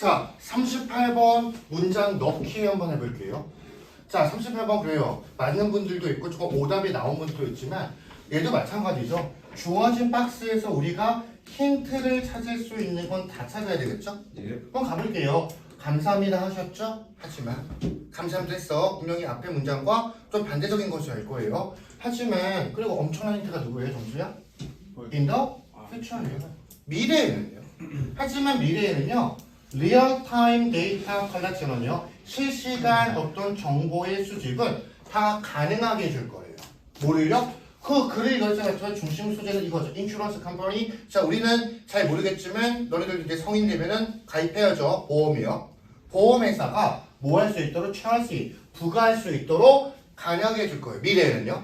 자, 38번 문장 넣기 한번 해볼게요. 자, 38번 그래요. 맞는 분들도 있고 조금 오답이 나온 분들도 있지만 얘도 마찬가지죠. 주어진 박스에서 우리가 힌트를 찾을 수 있는 건 다 찾아야 되겠죠? 예. 그럼 가볼게요. 감사합니다 하셨죠? 하지만 감사합니다 했어. 분명히 앞에 문장과 좀 반대적인 것이 알 거예요. 하지만 그리고 엄청난 힌트가 누구예요, 정수야? In the future예요. 미래에는요. 하지만 미래에는요. 리얼타임 데이터 컬렉션은요. 실시간 어떤 정보의 수집은 다 가능하게 해줄 거예요. 뭐를요? 그 글을 읽었잖아요. 저 중심 소재는 이거죠. 인슈런스 컴퍼니. 자, 우리는 잘 모르겠지만 너희들 이제 성인 되면은 가입해야죠. 보험이요. 보험회사가 뭐 할 수 있도록 취할 수 부과할 수 있도록 가능하게 해줄 거예요. 미래에는요.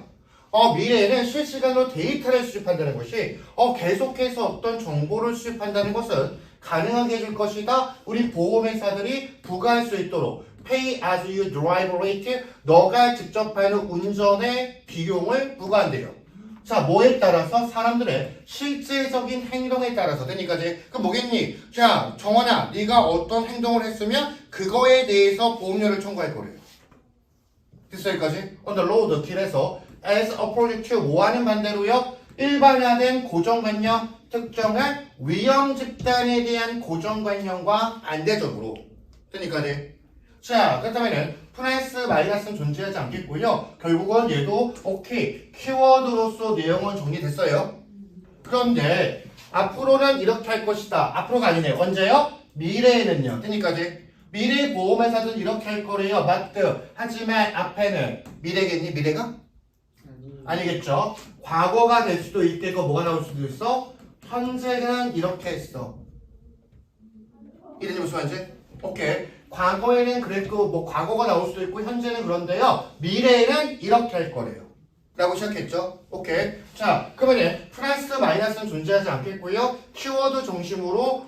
미래에는 실시간으로 데이터를 수집한다는 것이 계속해서 어떤 정보를 수집한다는 것은 가능하게 해줄 것이다. 우리 보험회사들이 부과할 수 있도록 Pay as you drive rate, 너가 직접 하는 운전의 비용을 부과한대요. 자, 뭐에 따라서? 사람들의 실제적인 행동에 따라서. 되니까 이제 그 뭐겠니? 자, 정원아, 네가 어떤 행동을 했으면 그거에 대해서 보험료를 청구할 거래요. 됐어요, 여기까지? On the road, 길에서 as opposed to 뭐하는 반대로요? 일반화된 고정관념, 특정한 위험 집단에 대한 고정관념과 반대적으로. 되니까 이제 자, 그렇다면은 플러스 마이너스는 존재하지 않겠고요. 결국은 얘도 오케이 키워드로서 내용은 정리됐어요. 그런데 앞으로는 이렇게 할 것이다. 앞으로가 아니네요. 언제요? 미래에는요. 그러니까 이제 미래 보험회사들은 이렇게 할 거래요. 맞드. 하지만 앞에는 미래겠니? 미래가? 아니겠죠. 과거가 될 수도 있겠고 뭐가 나올 수도 있어? 현재는 이렇게 했어. 이래지 무슨 말인지? 오케이. 과거에는 그랬고 뭐 과거가 나올 수도 있고 현재는 그런데요. 미래에는 이렇게 할 거래요. 라고 시작했죠. 오케이. 자, 그러면 플러스 마이너스는 존재하지 않겠고요. 키워드 중심으로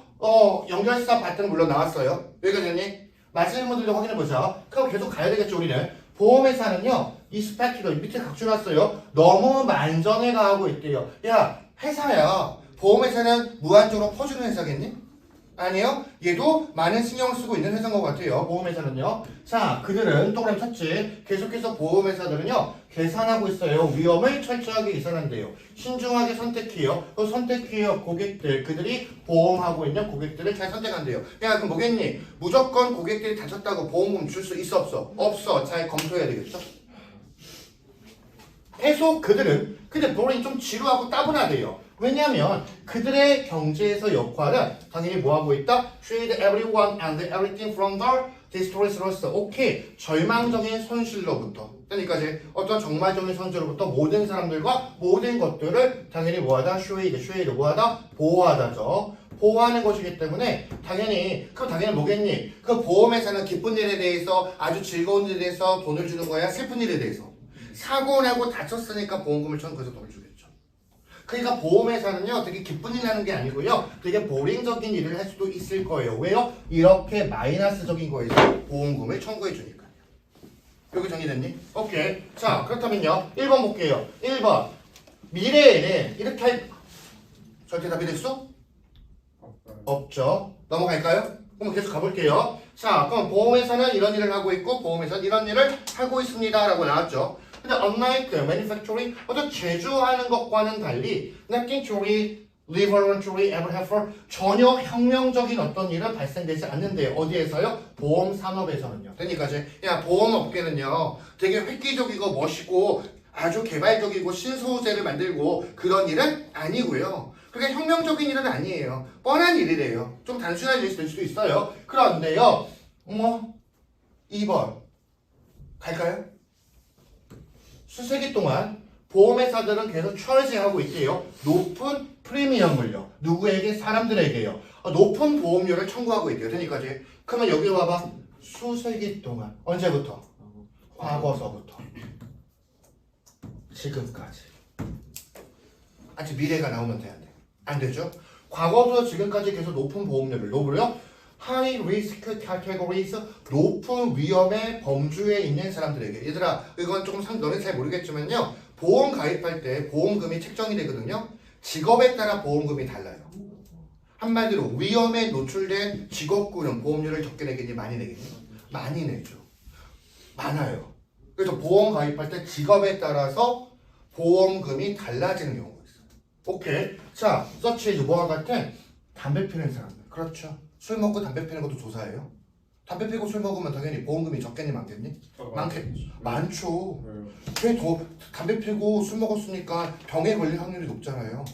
연결사 파트는 물론 나왔어요. 여기가 됐니? 맞으는 분들도 확인해보자. 그럼 계속 가야 되겠죠, 우리는. 보험회사는요. 이 스펙트로 밑에 각주놨어요. 너무 만전해 가고 있대요. 야, 회사야. 보험회사는 무한적으로 퍼주는 회사겠니? 아니요. 얘도 많은 신경을 쓰고 있는 회사인 것 같아요. 보험회사는요. 자, 그들은 동그라미 쳤지. 계속해서 보험회사들은요. 계산하고 있어요. 위험을 철저하게 계산한대요. 신중하게 선택해요. 그 선택해요. 고객들. 그들이 보험하고 있는 고객들을 잘 선택한대요. 야, 그럼 뭐겠니? 무조건 고객들이 다쳤다고 보험금 줄 수 있어 없어? 없어. 잘 검토해야 되겠죠? 계속 그들은 근데 보험이 좀 지루하고 따분하대요. 왜냐하면 그들의 경제에서 역할은 당연히 뭐하고 있다? Treat everyone and everything from the distress loss. 오케이. 절망적인 손실로부터. 그러니까 이제 어떤 정말적인 손실로부터 모든 사람들과 모든 것들을 당연히 뭐하다? Shield 뭐하다? 보호하다죠. 보호하는 것이기 때문에 당연히 그럼 당연히 뭐겠니? 그 보험회사는 기쁜 일에 대해서 아주 즐거운 일에 대해서 돈을 주는 거야? 슬픈 일에 대해서? 사고 나고 다쳤으니까 보험금을 청구해서 돈을 주겠죠. 그러니까 보험회사는요 되게 기쁜 일 하는 게 아니고요 되게 보링적인 일을 할 수도 있을 거예요. 왜요? 이렇게 마이너스적인 거에서 보험금을 청구해 주니까요. 여기 정리됐니? 오케이. 자, 그렇다면요 1번 볼게요. 1번 미래에는 이렇게 할 절대 답이 될 수? 없죠. 넘어갈까요? 그럼 계속 가볼게요. 자, 그럼 보험회사는 이런 일을 하고 있고 보험회사는 이런 일을 하고 있습니다 라고 나왔죠. 근데 unlike manufacturing, 어떤 제조하는 것과는 달리 nothing truly revolutionary ever happened. 전혀 혁명적인 어떤 일은 발생되지 않는데요. 어디에서요? 보험 산업에서는요. 그러니까 이제 보험업계는요 되게 획기적이고 멋있고 아주 개발적이고 신소재를 만들고 그런 일은 아니고요. 그게 혁명적인 일은 아니에요. 뻔한 일이래요. 좀 단순한 일이 될 수도 있어요. 그런데요. 2번 갈까요? 수세기 동안 보험회사들은 계속 charge하고 있대요. 높은 프리미엄을요. 누구에게? 사람들에게요. 높은 보험료를 청구하고 있대요. 그러니까 이제 그러면 여기 와봐. 수세기 동안 언제부터? 과거서부터 지금까지. 아직 미래가 나오면 돼야 돼. 안 되죠? 과거부터 지금까지 계속 높은 보험료를 높으려 High risk categories, 높은 위험의 범주에 있는 사람들에게. 얘들아, 이건 조금 너네 잘 모르겠지만요. 보험 가입할 때 보험금이 책정이 되거든요. 직업에 따라 보험금이 달라요. 한마디로 위험에 노출된 직업군은 보험료를 적게 내겠니? 많이 내겠니? 많이 내죠. 많아요. 그래서 보험 가입할 때 직업에 따라서 보험금이 달라지는 경우가 있어요. 오케이. 자, 서치해줘. 뭐와 같아? 담배 피는 사람들. 그렇죠. 술 먹고 담배 피는 것도 조사해요. 담배 피고 술 먹으면 당연히 보험금이 적겠니? 많겠니? 많죠. 왜 더 담배 피고 술 먹었으니까 병에 걸릴 확률이 높잖아요.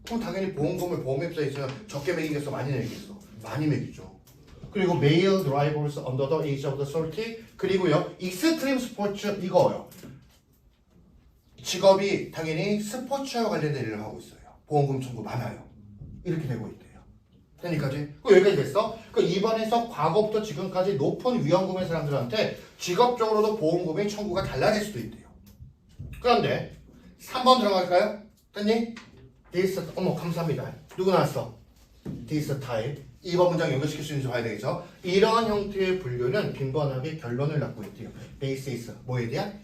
그럼 당연히 보험금을 보험회사에 있으면 적게 매기겠어? 많이 내겠어? 많이 매기죠. 그리고 male drivers under the age of 30 그리고요 익스트림 스포츠 이거요. 직업이 당연히 스포츠와 관련된 일을 하고 있어요. 보험금 청구 많아요. 이렇게 되고 있대요. 되니까지? 여기까지 됐어? 그 이번에서 과거부터 지금까지 높은 위험금의 사람들한테 직업적으로도 보험금의 청구가 달라질 수도 있대요. 그런데 3번 들어갈까요? 됐니? this 어머 감사합니다. 누구 나왔어? this type 2번 문장 연결시킬 수 있는지 봐야 되겠죠? 이런 형태의 분류는 빈번하게 결론을 낳고 있대요. basis 뭐에 대한?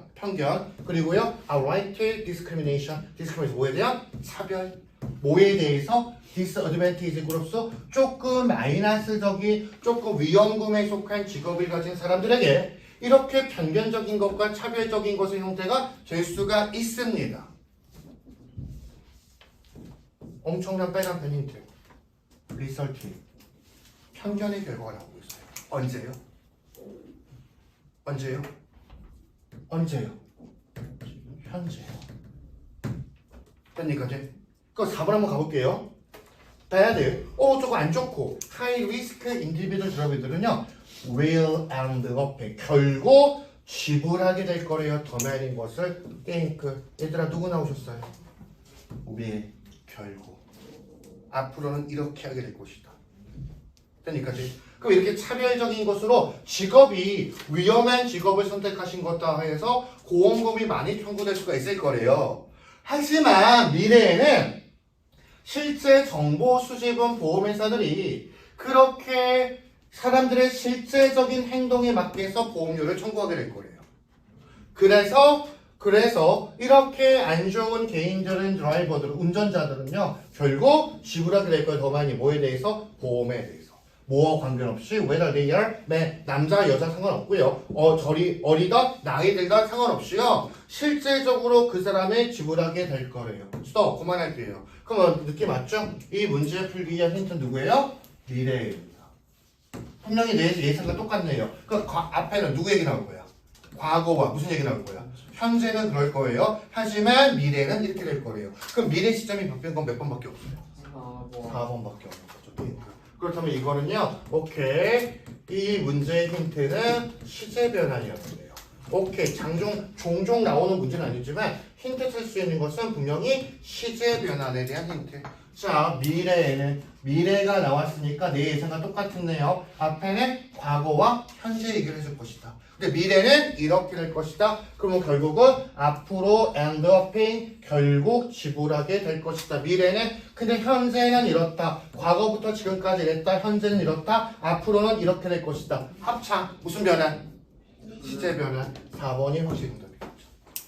편견 그리고요 right discrimination 뭐에 대한? 차별 뭐에 대해서? disadvantage 그룹수 조금 마이너스적인 조금 위험금에 속한 직업을 가진 사람들에게 이렇게 편견적인 것과 차별적인 것의 형태가 될 수가 있습니다. 엄청난 빨간 펜 힌트. 리서치. 편견의 결과가 나오고 있어요. 언제요? 현재요. 그러니까 이제 그 4번 한번 가볼게요. bad. 조금 안 좋고 high risk individual 드러비들은요 will end up 결국 지불하게 될 거래요. 더 많은 것을 think. 얘들아 누구 나오셨어요? will 결국 앞으로는 이렇게 하게 될 것이다. 그러니까 그럼 이렇게 차별적인 것으로 직업이 위험한 직업을 선택하신 것다 해서 보험금이 많이 청구될 수가 있을 거래요. 하지만 미래에는 실제 정보 수집은 보험회사들이 그렇게 사람들의 실제적인 행동에 맞게해서 보험료를 청구하게 될 거래요. 그래서 이렇게 안 좋은 개인들은 드라이버들, 운전자들은요 결국 지불하게 될 거예요. 더 많이 뭐에 대해서? 보험에 대해서. 뭐와 관계없이 whether they are 남자 여자 상관없고요. 어리다 나이 들다 상관없이요. 실제적으로 그 사람의 지불하게 될 거래요. 스톱 그만할게요. 그러면 느낌 맞죠? 이 문제 풀기 위한 힌트는 누구예요? 미래입니다. 분명히 내 예상과 똑같네요. 그 앞에는 누구 얘기 나올 거야? 과거와 무슨 얘기 나올 거야? 현재는 그럴 거예요. 하지만 미래는 이렇게 될 거예요. 그럼 미래 시점이 바뀐 건 몇 번밖에 없어요? 4번밖에 없는 거죠. 그렇다면 이거는요. 오케이. 이 문제의 힌트는 시제 변환이었는데요. 오케이. 종종 나오는 문제는 아니지만 힌트 칠 수 있는 것은 분명히 시제 변환에 대한 힌트. 자, 미래가 나왔으니까 내 예상과 똑같네요. 앞에는 과거와 현재 얘기를 해줄 것이다. 근데 미래는 이렇게 될 것이다. 그러면 결국은 앞으로 end up paying 결국 지불하게 될 것이다. 미래는 근데 현재는 이렇다. 과거부터 지금까지 이랬다. 현재는 이렇다. 앞으로는 이렇게 될 것이다. 합창 무슨 변환? 시제 변환. 4번이 훨씬 더